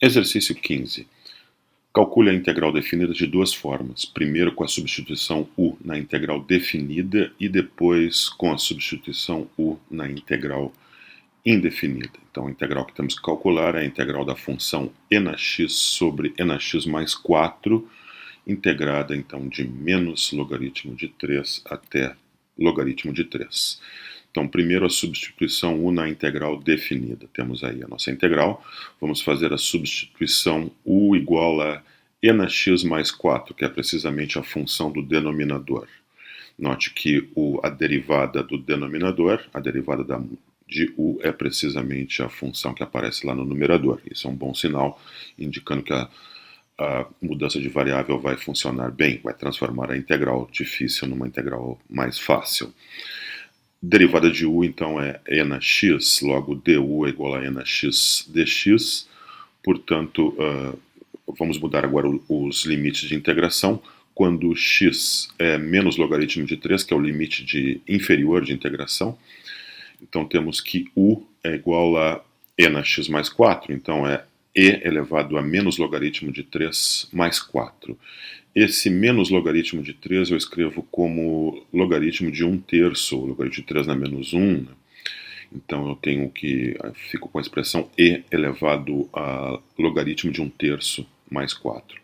Exercício 15. Calcule a integral definida de duas formas. Primeiro com a substituição u na integral definida e depois com a substituição u na integral indefinida. Então a integral que temos que calcular é a integral da função e na x sobre e na x mais 4, integrada então de menos logaritmo de 3 até logaritmo de 3. Então, primeiro a substituição u na integral definida. Temos aí a nossa integral. Vamos fazer a substituição u igual a e na x mais 4, que é precisamente a função do denominador. Note que a derivada do denominador, a derivada de u, é precisamente a função que aparece lá no numerador. Isso é um bom sinal, indicando que a mudança de variável vai funcionar bem, vai transformar a integral difícil numa integral mais fácil. Derivada de u, então, é e na x, logo du é igual a e na x dx. Portanto, vamos mudar agora os limites de integração. Quando x é menos logaritmo de 3, que é o limite inferior de integração, então temos que u é igual a e na x mais 4, então é e elevado a menos logaritmo de 3 mais 4. Esse menos logaritmo de 3 eu escrevo como logaritmo de 1/3, ou logaritmo de 3 na menos 1. Né? Então eu fico com a expressão e elevado a logaritmo de 1/3 mais 4.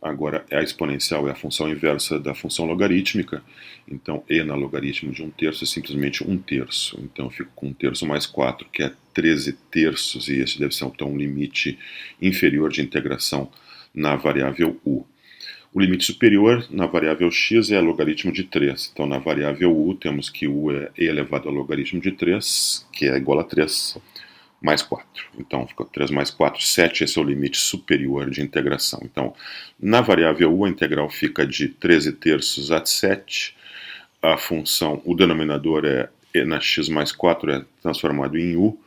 Agora, a exponencial é a função inversa da função logarítmica, então e na logaritmo de 1/3 é simplesmente 1/3. Então eu fico com 1/3 mais 4, que é 13/3, e esse deve ser então um limite inferior de integração na variável u. O limite superior na variável x é logaritmo de 3. Então, na variável u, temos que u é e elevado a logaritmo de 3, que é igual a 3, mais 4. Então, fica 3 mais 4, 7. Esse é o limite superior de integração. Então, na variável u, a integral fica de 13/3 a 7. A função, o denominador é e na x mais 4, é transformado em u.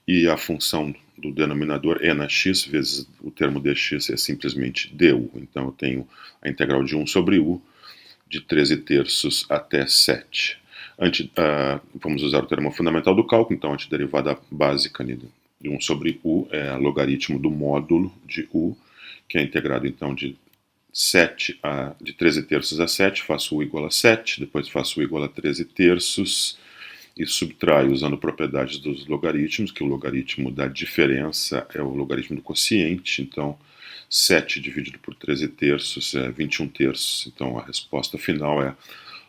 E a função do denominador e na x vezes o termo dx é simplesmente du. Então eu tenho a integral de 1 sobre u, de 13/3 até 7. Vamos usar o termo fundamental do cálculo, então a antiderivada básica de 1 sobre u é logaritmo do módulo de u, que é integrado então de 13/3 a 7, faço u igual a 7, depois faço u igual a 13/3, e subtrai usando propriedades dos logaritmos, que o logaritmo da diferença é o logaritmo do quociente, então 7 dividido por 13/3 é 21/3, então a resposta final é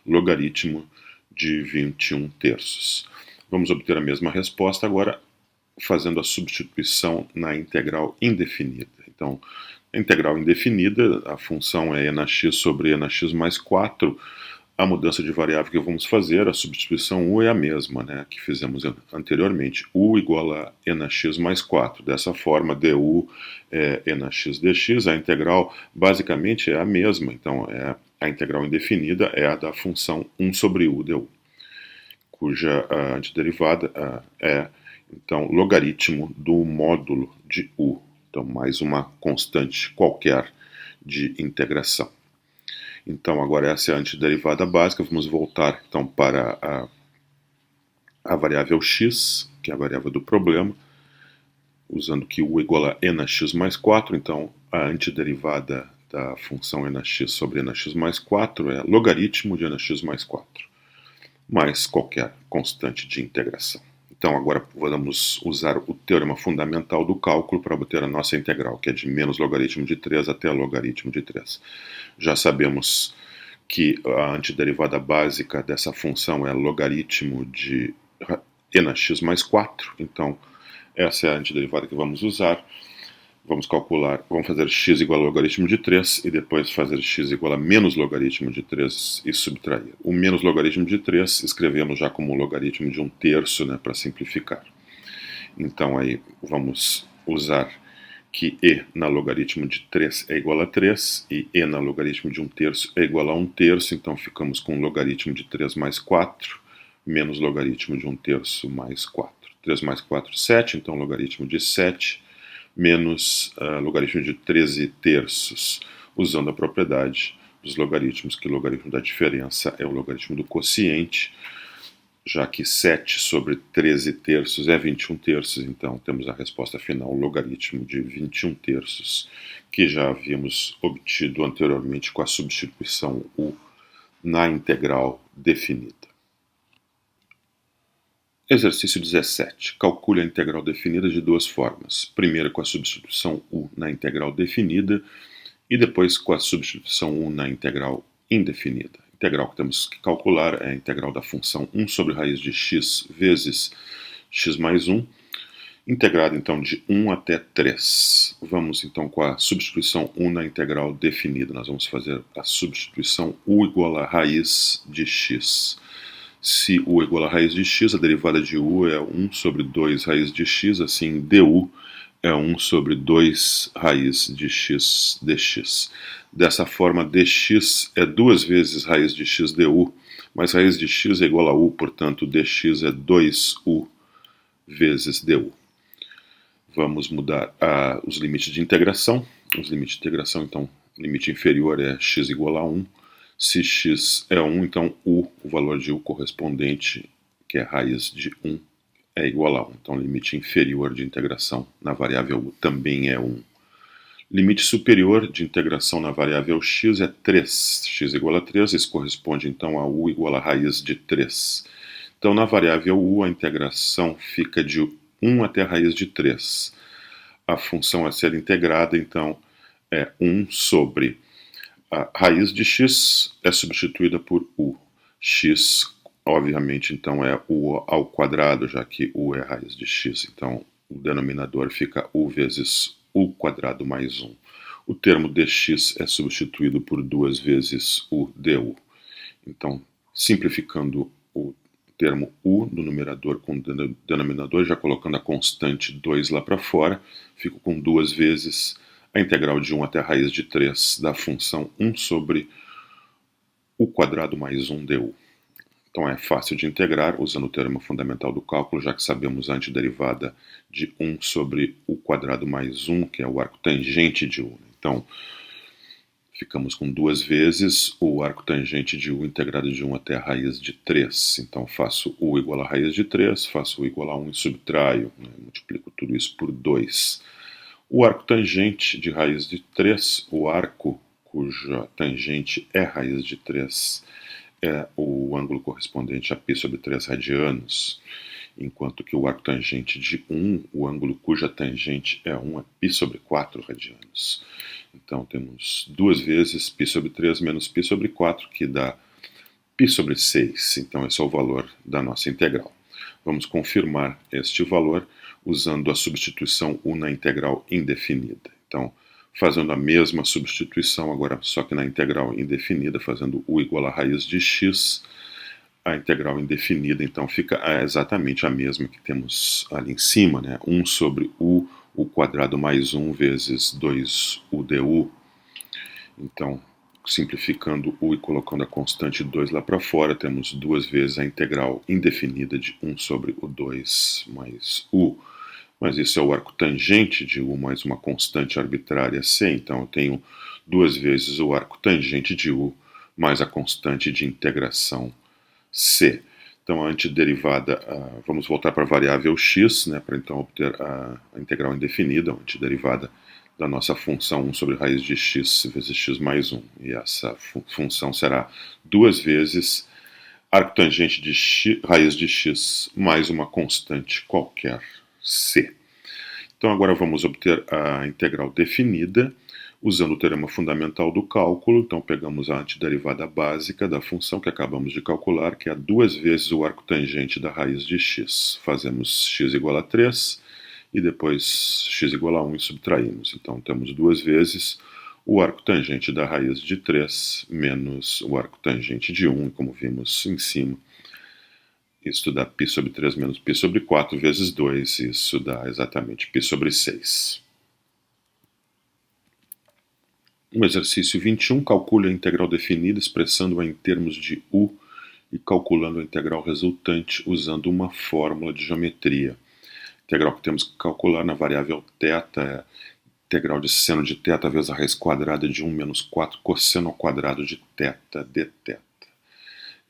logaritmo de 21/3. Vamos obter a mesma resposta agora fazendo a substituição na integral indefinida. Então, a integral indefinida, a função é e na x sobre e na x mais 4, a mudança de variável que vamos fazer, a substituição u é a mesma, né, que fizemos anteriormente. U igual a e na x mais 4. Dessa forma, du é e na x dx. A integral basicamente é a mesma. Então, a integral indefinida é a da função 1 sobre u du, cuja antiderivada é, então, logaritmo do módulo de u. Então, mais uma constante qualquer de integração. Então, agora essa é a antiderivada básica. Vamos voltar, então, para a variável x, que é a variável do problema, usando que u igual a e na x mais 4. Então, a antiderivada da função e na x sobre e na x mais 4 é logaritmo de e na x mais 4, mais qualquer constante de integração. Então, agora vamos usar o teorema fundamental do cálculo para obter a nossa integral, que é de menos logaritmo de 3 até logaritmo de 3. Já sabemos que a antiderivada básica dessa função é logaritmo de e na x mais 4. Então, essa é a antiderivada que vamos usar. Vamos calcular, vamos fazer x igual a logaritmo de 3 e depois fazer x igual a menos logaritmo de 3 e subtrair. O menos logaritmo de 3 escrevemos já como logaritmo de 1/3, né, para simplificar. Então aí vamos usar que e na logaritmo de 3 é igual a 3 e na logaritmo de 1/3 é igual a 1/3, então ficamos com logaritmo de 3 mais 4 menos logaritmo de 1/3 mais 4. 3 mais 4, 7, então logaritmo de 7 menos logaritmo de 13/3, usando a propriedade dos logaritmos, que o logaritmo da diferença é o logaritmo do quociente. já que 7 sobre 13 terços é 21 terços, então temos a resposta final, o logaritmo de 21 terços, que já havíamos obtido anteriormente com a substituição u na integral definida. Exercício 17. Calcule a integral definida de duas formas. Primeiro com a substituição u na integral definida e depois com a substituição u na integral indefinida. A integral que temos que calcular é a integral da função 1 sobre raiz de x vezes x mais 1, integrada então de 1 até 3. Vamos então com a substituição u na integral definida. Nós vamos fazer a substituição u igual a raiz de x. Se u igual a raiz de x, a derivada de u é 1 sobre 2 raiz de x, assim du é 1 sobre 2 raiz de x dx. Dessa forma, dx é 2 vezes raiz de x du, mas raiz de x é igual a u, portanto, dx é 2u vezes du. Vamos mudar os limites de integração. Os limites de integração, então, limite inferior é x igual a 1. Se x é 1, então u, o valor de u correspondente, que é raiz de 1, é igual a 1. Então, limite inferior de integração na variável u também é 1. Limite superior de integração na variável x é 3. X igual a 3, isso corresponde então a u igual a raiz de 3. Então, na variável u, a integração fica de 1 até a raiz de 3. A função a ser integrada, então, é 1 sobre a raiz de x é substituída por u. X, obviamente, então é u ao quadrado, já que u é a raiz de x. Então, o denominador fica u vezes u quadrado mais 1. O termo dx é substituído por 2 vezes u du. Então, simplificando o termo u no numerador com o denominador, já colocando a constante 2 lá para fora, fico com 2 vezes a integral de 1 até a raiz de 3 da função 1 sobre u quadrado mais 1 du. Então é fácil de integrar usando o teorema fundamental do cálculo, já que sabemos a antiderivada de 1 sobre u quadrado mais 1, que é o arco tangente de u. Então, ficamos com 2 vezes o arco tangente de u integrado de 1 até a raiz de 3. Então, faço u igual a raiz de 3, faço u igual a 1 e subtraio, multiplico tudo isso por 2. O arco tangente de raiz de 3, o arco cuja tangente é raiz de 3, é o ângulo correspondente a π sobre 3 radianos, enquanto que o arco tangente de 1, o ângulo cuja tangente é 1, é π sobre 4 radianos. Então temos 2 vezes π sobre 3 menos π sobre 4, que dá π sobre 6. Então esse é o valor da nossa integral. Vamos confirmar este valor usando a substituição u na integral indefinida. Então, fazendo a mesma substituição, agora só que na integral indefinida, fazendo u igual a raiz de x, a integral indefinida, então, fica exatamente a mesma que temos ali em cima, né? 1 sobre u quadrado mais 1 vezes 2u du. Então, simplificando u e colocando a constante 2 lá para fora, temos 2 vezes a integral indefinida de 1 sobre o 2 mais u. Mas isso é o arco tangente de u mais uma constante arbitrária c, então eu tenho 2 vezes o arco tangente de u mais a constante de integração c. Então a antiderivada, vamos voltar para a variável x, né, para então obter a integral indefinida, a antiderivada da nossa função 1 sobre raiz de x vezes x mais 1. E essa função será 2 vezes arco tangente de raiz de x mais uma constante qualquer, c. Então agora vamos obter a integral definida usando o teorema fundamental do cálculo. Então pegamos a antiderivada básica da função que acabamos de calcular, que é 2 vezes o arco tangente da raiz de x. Fazemos x igual a 3 e depois x igual a 1 e subtraímos. Então temos 2 vezes o arco tangente da raiz de 3 menos o arco tangente de 1, e como vimos em cima, isso dá π sobre 3 menos π sobre 4 vezes 2, isso dá exatamente π sobre 6. No exercício 21, calcule a integral definida expressando-a em termos de u e calculando a integral resultante usando uma fórmula de geometria. A integral que temos que calcular na variável θ é a integral de seno de θ vezes a raiz quadrada de 1 menos 4 cosseno ao quadrado de θ dθ. A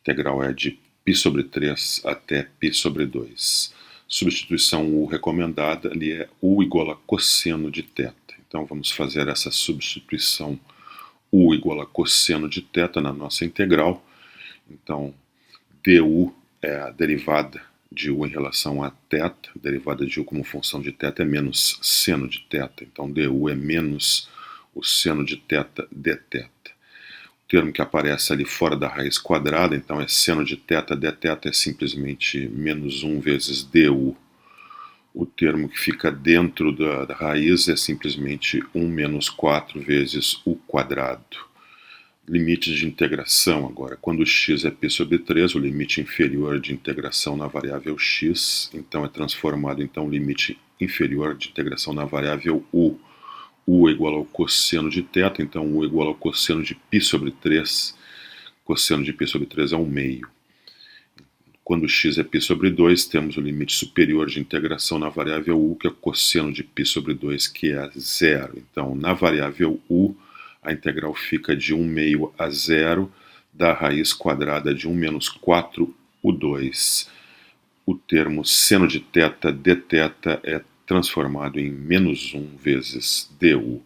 integral é de π sobre 3 até π sobre 2. Substituição U recomendada ali é U igual a cosseno de θ. Então vamos fazer essa substituição U igual a cosseno de θ na nossa integral. Então du é a derivada de U em relação a θ, derivada de U como função de θ é menos seno de θ, então du é menos o seno de θ dθ. O termo que aparece ali fora da raiz quadrada, então é seno de θ dθ, é simplesmente menos 1 vezes du. O termo que fica dentro da raiz é simplesmente 1 menos 4 vezes U quadrado. Limites de integração agora. Quando x é π sobre 3, o limite inferior de integração na variável x, então é transformado em limite inferior de integração na variável u. U é igual ao cosseno de θ, então U é igual ao cosseno de π sobre 3. Cosseno de π sobre 3 é 1 meio. Quando x é π sobre 2, temos o limite superior de integração na variável u, que é o cosseno de π sobre 2, que é 0. Então, na variável u, a integral fica de 1 meio a 0 da raiz quadrada de 1 menos 4 U2. O termo seno de θ dθ é transformado em menos 1 vezes du.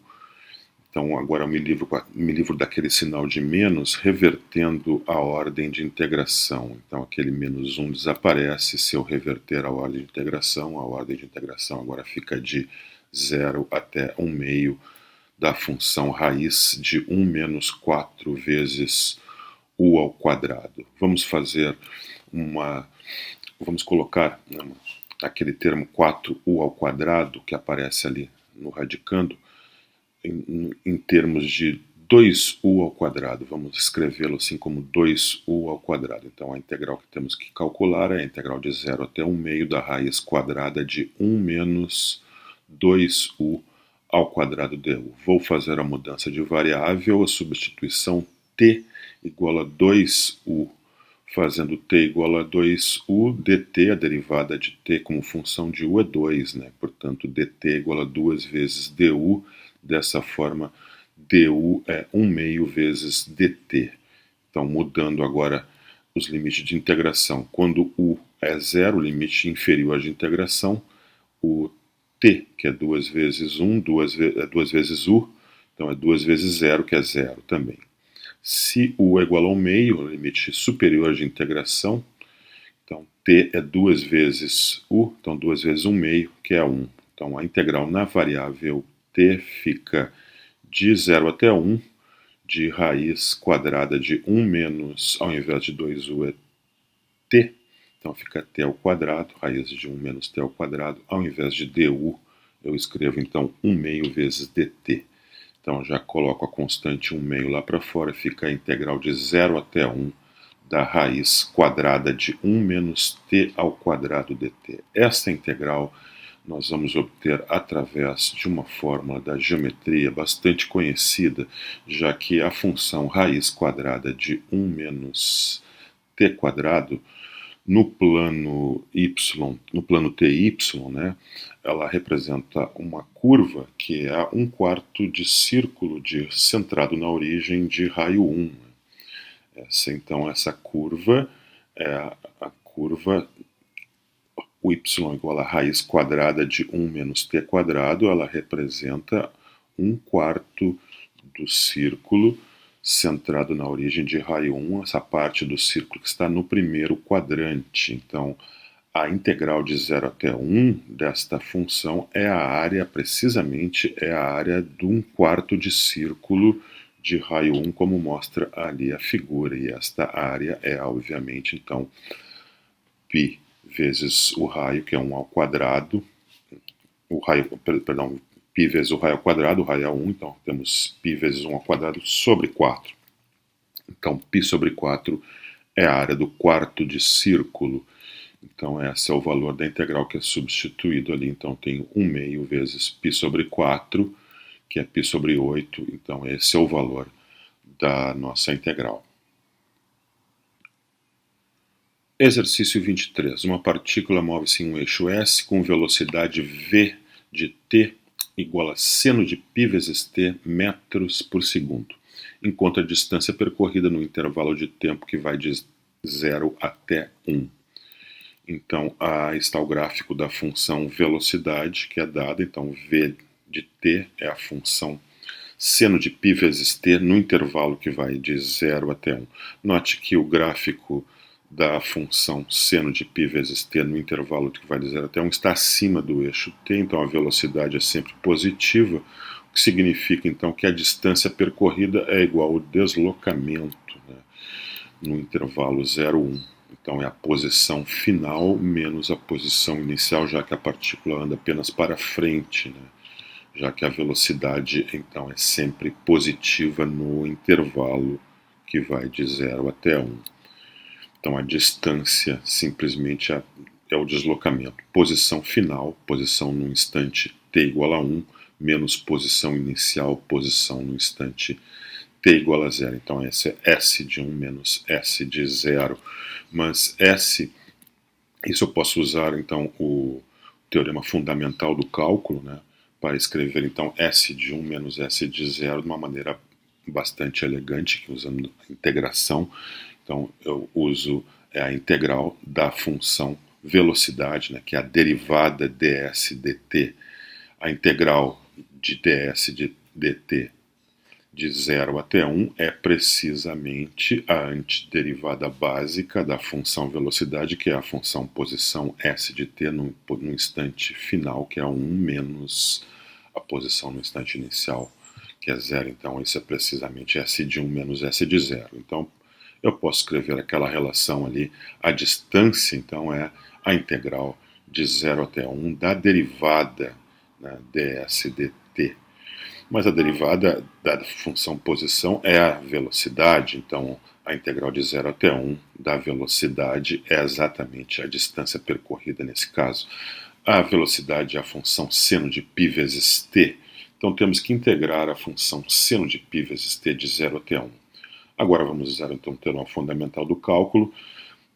Então agora eu me livro daquele sinal de menos, revertendo a ordem de integração. Então aquele menos 1 desaparece se eu reverter a ordem de integração. A ordem de integração agora fica de 0 até 1 meio da função raiz de 1 menos 4 vezes U ao quadrado. Vamos colocar aquele termo 4U ao quadrado que aparece ali no radicando em termos de 2U ao quadrado. Vamos escrevê-lo assim como 2U ao quadrado. Então a integral que temos que calcular é a integral de 0 até 1 meio da raiz quadrada de 1 menos 2U ao quadrado du. Vou fazer a mudança de variável, a substituição t igual a 2u. Fazendo t igual a 2u, dt, a derivada de t como função de u é 2, né? Portanto, dt igual a 2 vezes du. Dessa forma, du é 1 meio vezes dt. Então, mudando agora os limites de integração. Quando u é 0, o limite inferior de integração, o t, que é 2 vezes 1, 2 vezes u, então é 2 vezes 0, que é 0 também. Se u é igual ao meio, o limite superior de integração, então t é 2 vezes u, então 2 vezes 1 meio, que é 1. Então a integral na variável t fica de 0 até 1, de raiz quadrada de 1 menos, ao invés de 2u é t, então fica t ao quadrado, raiz de 1 menos t ao quadrado, ao invés de du, eu escrevo então 1 meio vezes dt. Então já coloco a constante 1 meio lá para fora, fica a integral de 0 até 1 da raiz quadrada de 1 menos t ao quadrado dt. Esta integral nós vamos obter através de uma fórmula da geometria bastante conhecida, já que a função raiz quadrada de 1 menos t quadrado, no plano y, no plano ty, né, ela representa uma curva que é 1/4 de círculo centrado na origem de raio 1. Então essa curva é a curva y igual a raiz quadrada de 1 menos t quadrado, ela representa 1/4 do círculo centrado na origem de raio 1, essa parte do círculo que está no primeiro quadrante. Então, a integral de 0 até 1 desta função é a área, precisamente, é a área de 1/4 de círculo de raio 1, como mostra ali a figura. E esta área é, obviamente, então, π vezes o raio, que é 1 ao quadrado, π vezes o raio ao quadrado, o raio é 1, então temos π vezes 1 ao quadrado sobre 4. Então, π sobre 4 é a área do quarto de círculo. Então, esse é o valor da integral que é substituído ali. Então, tenho 1 meio vezes π sobre 4, que é π sobre 8. Então, esse é o valor da nossa integral. Exercício 23. Uma partícula move-se em um eixo S com velocidade v de t igual a seno de π vezes t metros por segundo. Encontre a distância percorrida no intervalo de tempo que vai de 0 até 1. Então, está o gráfico da função velocidade, que é dada. Então, v de t é a função seno de π vezes t no intervalo que vai de 0 até 1. Note que o gráfico da função seno de π vezes t no intervalo que vai de 0 até 1 está acima do eixo t, então a velocidade é sempre positiva, o que significa então que a distância percorrida é igual ao deslocamento, né, no intervalo 0, 1. Então é a posição final menos a posição inicial, já que a partícula anda apenas para frente, né? Já que a velocidade então é sempre positiva no intervalo que vai de 0 até 1. Então a distância simplesmente é o deslocamento. Posição final, posição no instante t igual a 1, menos posição inicial, posição no instante t igual a 0. Então esse é S de 1 menos S de 0. Mas isso eu posso usar então o teorema fundamental do cálculo, né, para escrever então S de 1 menos S de 0 de uma maneira bastante elegante, usando a integração. Então eu uso a integral da função velocidade, né, que é a derivada ds dt. A integral de ds de dt de 0 até 1 é precisamente a antiderivada básica da função velocidade, que é a função posição s de t no instante final, que é 1, menos a posição no instante inicial, que é 0. Então isso é precisamente s de 1 menos s de 0. Então eu posso escrever aquela relação ali. A distância então é a integral de 0 até 1 da derivada, né, ds dt. Mas a derivada da função posição é a velocidade, então a integral de 0 até 1 da velocidade é exatamente a distância percorrida nesse caso. A velocidade é a função seno de π vezes t, então temos que integrar a função seno de π vezes t de 0 até 1. Agora vamos usar então o teorema fundamental do cálculo.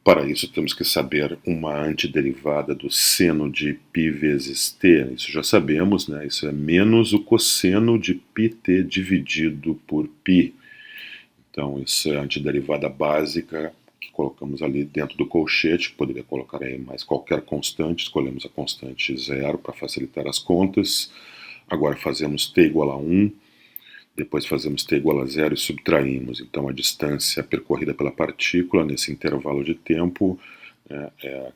Para isso temos que saber uma antiderivada do seno de π vezes t, isso já sabemos, né? Isso é menos o cosseno de πt dividido por π. Então isso é a antiderivada básica que colocamos ali dentro do colchete. Poderia colocar aí mais qualquer constante, escolhemos a constante 0 para facilitar as contas. Agora fazemos t igual a 1. Depois fazemos t igual a 0 e subtraímos. Então a distância percorrida pela partícula nesse intervalo de tempo é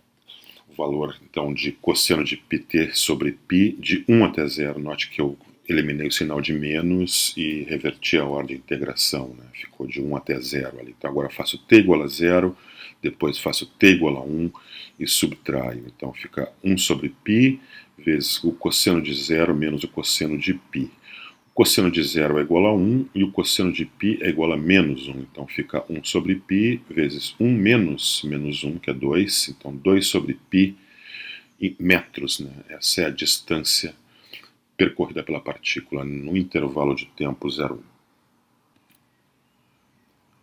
o valor então de cosseno de πt sobre π de 1 até 0. Note que eu eliminei o sinal de menos e reverti a ordem de integração, né? Ficou de 1 até 0 ali. Então agora faço t igual a 0, depois faço t igual a 1 e subtraio. Então fica 1 sobre π vezes o cosseno de 0 menos o cosseno de π. O cosseno de 0 é igual a 1 e o cosseno de π é igual a menos 1. Então fica 1 sobre π vezes 1 menos 1, que é 2. Então 2 sobre π em metros, né? Essa é a distância percorrida pela partícula no intervalo de tempo 0, 1.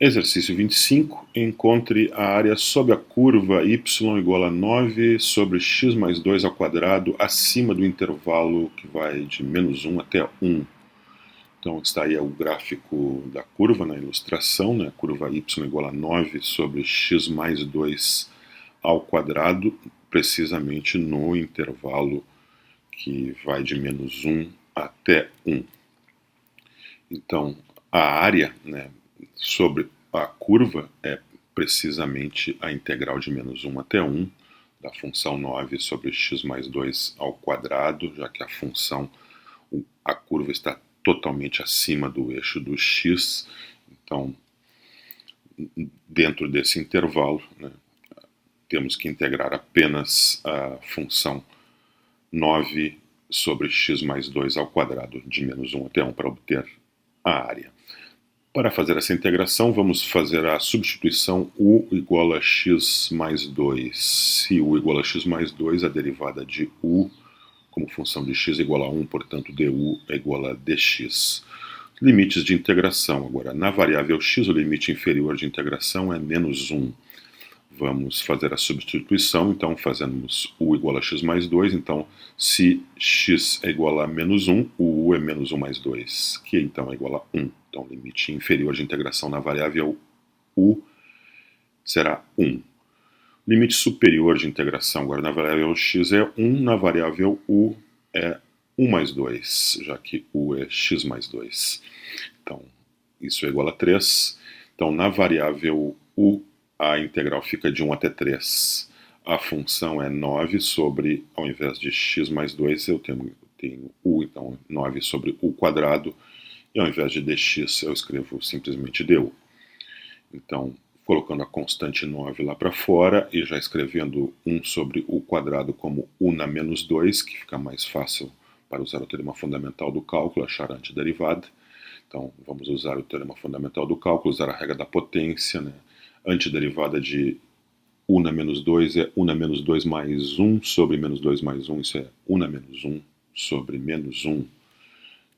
Exercício 25. Encontre a área sob a curva y igual a 9 sobre x mais 2 ao quadrado acima do intervalo que vai de menos 1 até 1. Então está aí o gráfico da curva na ilustração, né? A curva y igual a 9 sobre x mais 2 ao quadrado, precisamente no intervalo que vai de menos 1 até 1. Então a área, né, sobre a curva é precisamente a integral de menos 1 até 1 da função 9 sobre x mais 2 ao quadrado, já que a curva está totalmente acima do eixo do x. Então, dentro desse intervalo, né, temos que integrar apenas a função 9 sobre x mais 2 ao quadrado de menos 1 até 1 para obter a área. Para fazer essa integração, vamos fazer a substituição u igual a x mais 2. Se u igual a x mais 2, a derivada de u como função de x igual a 1, portanto du é igual a dx. Limites de integração. Agora, na variável x, o limite inferior de integração é menos 1. Vamos fazer a substituição, então fazemos u igual a x mais 2, então se x é igual a menos 1, o u é menos 1 mais 2, que então é igual a 1. Então limite inferior de integração na variável u será 1. Limite superior de integração agora na variável x é 1, na variável u é 1 mais 2, já que u é x mais 2. Então, isso é igual a 3. Então, na variável u, a integral fica de 1 até 3. A função é 9 sobre, ao invés de x mais 2, eu tenho u, então 9 sobre u quadrado, e ao invés de dx eu escrevo simplesmente du. Então, colocando a constante 9 lá para fora e já escrevendo 1 sobre u quadrado como u na menos 2, que fica mais fácil para usar o teorema fundamental do cálculo, achar a antiderivada. Então, vamos usar o teorema fundamental do cálculo, usar a regra da potência, né? Antiderivada de u na menos 2 é u na menos 2 mais 1 sobre menos 2 mais 1, isso é u na menos 1 sobre menos 1,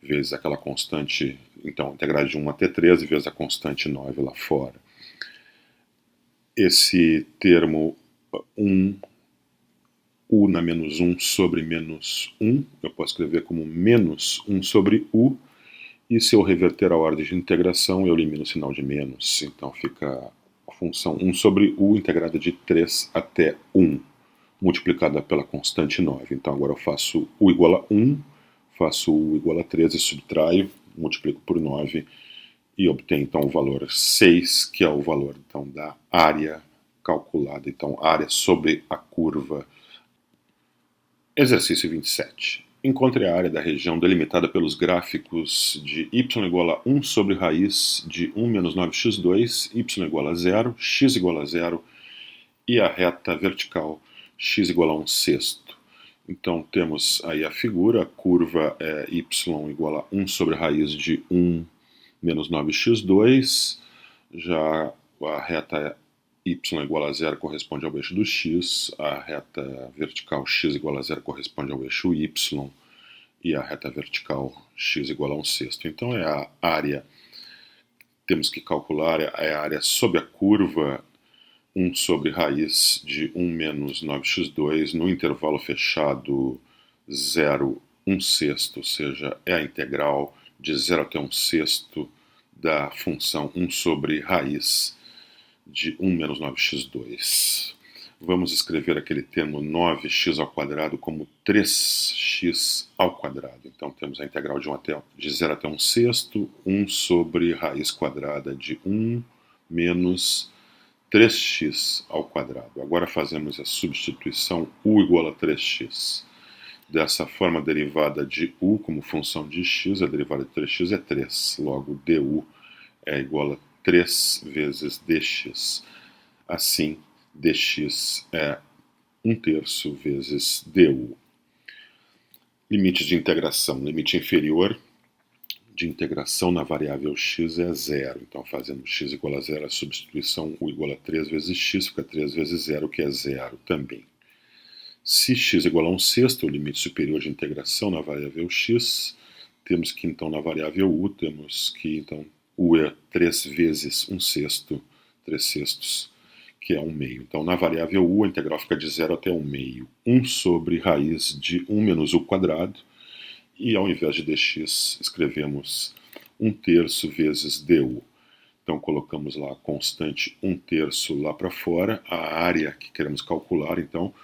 vezes aquela constante, então, integrar de 1 até 13, vezes a constante 9 lá fora. Esse termo 1, u na menos 1 sobre menos 1, eu posso escrever como menos 1 sobre u, e se eu reverter a ordem de integração, eu elimino o sinal de menos, então fica a função 1 sobre u integrada de 3 até 1, multiplicada pela constante 9. Então agora eu faço u igual a 1, faço u igual a 13, subtraio, multiplico por 9 e obtenho então o valor 6, que é o valor então da área calculada, então área sobre a curva. Exercício 27. Encontre a área da região delimitada pelos gráficos de y igual a 1 sobre raiz de 1 menos 9x2, y igual a 0, x igual a 0 e a reta vertical x igual a 1 sexto. Então temos aí a figura, a curva é y igual a 1 sobre raiz de 1 menos 9x2, já a reta y igual a 0 corresponde ao eixo do x, a reta vertical x igual a 0 corresponde ao eixo y, e a reta vertical x igual a 1 sexto. Então é a área, temos que calcular, é a área sob a curva 1 sobre raiz de 1 menos 9x2 no intervalo fechado 0, 1 sexto, ou seja, é a integral de 0 até 1 sexto da função 1 sobre raiz de 1 menos 9x2. Vamos escrever aquele termo 9x ao quadrado como 3x ao quadrado. Então temos a integral de 0 até 1 sexto, 1 sobre raiz quadrada de 1 menos 3x ao quadrado. Agora fazemos a substituição u igual a 3x. Dessa forma, a derivada de u como função de x, a derivada de 3x é 3. Logo, du é igual a 3 vezes dx. Assim, dx é 1 terço vezes du. Limites de integração. Limite inferior de integração na variável x é 0. Então, fazendo x igual a 0, a substituição u igual a 3 vezes x, fica 3 vezes 0, que é 0 também. Se x igual a 1 sexto, o limite superior de integração na variável x, temos que, então, na variável u, temos que, então, u é 3 vezes 1 sexto, 3 sextos, que é 1 meio. Então, na variável u, a integral fica de 0 até 1 meio. 1 sobre raiz de 1 menos u quadrado, e ao invés de dx, escrevemos 1 terço vezes du. Então, colocamos lá a constante 1 terço lá para fora, a área que queremos calcular, então,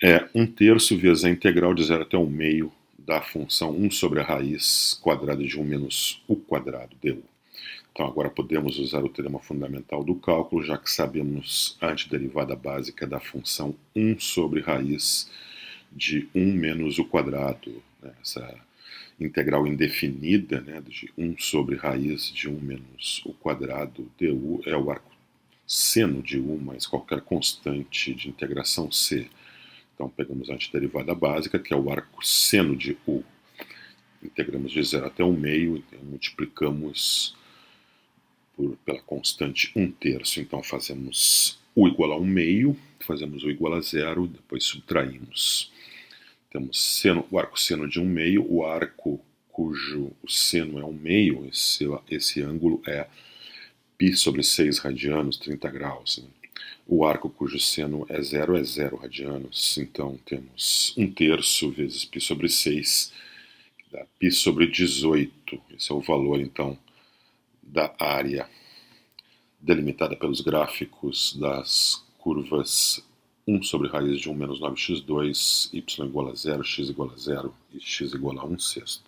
é 1 terço vezes a integral de 0 até 1 meio da função 1 sobre a raiz quadrada de 1 menos u quadrado, du. Então agora podemos usar o teorema fundamental do cálculo, já que sabemos a antiderivada básica da função 1 sobre raiz de 1 menos u quadrado, né? Essa integral indefinida, né, de 1 sobre raiz de 1 menos u quadrado du é o arco seno de u mais qualquer constante de integração c. Então pegamos a antiderivada básica, que é o arco seno de u. Integramos de 0 até 1 meio, então multiplicamos pela constante 1 terço. Então fazemos u igual a 1 meio, fazemos u igual a 0, depois subtraímos. Temos o arco seno de 1 meio, o arco cujo o seno é 1 meio, esse ângulo é π sobre 6 radianos, 30 graus, né? O arco cujo seno é 0 radianos, então temos 1 terço vezes π sobre 6, que dá π sobre 18, esse é o valor então da área delimitada pelos gráficos das curvas 1 sobre raiz de 1 menos 9x2, y igual a 0, x igual a 0 e x igual a 1/6.